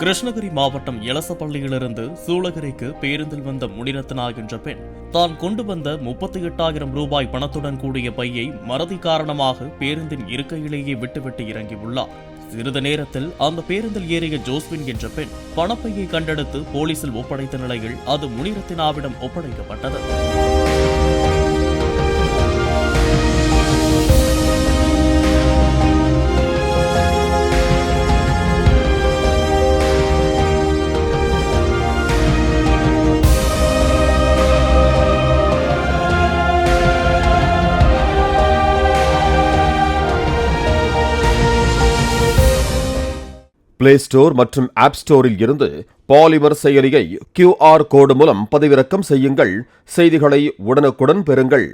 கிருஷ்ணகிரி மாவட்டம் எலசப்பள்ளியிலிருந்து சூளகிரிக்கு பேருந்தில் வந்த முனிரத்னா என்ற பெண் தான் கொண்டு வந்த 38,000 ரூபாய் பணத்துடன் கூடிய பையை மறதி காரணமாக பேருந்தின் இருக்கையிலேயே விட்டுவிட்டு இறங்கியுள்ளார். சிறிது நேரத்தில் அந்த பேருந்தில் ஏறிய ஜோஸ்வின் என்ற பெண் பணப்பையை கண்டெடுத்து போலீசில் ஒப்படைத்த நிலையில் அது முனிரத்னாவிடம் ஒப்படைக்கப்பட்டது. பிளே ஸ்டோர் மற்றும் ஆப் ஸ்டோரில் இருந்து பாலிமர் செயலியை QR கோடு மூலம் பதிவிறக்கம் செய்யுங்கள். செய்திகளை உடனுக்குடன் பெறுங்கள்.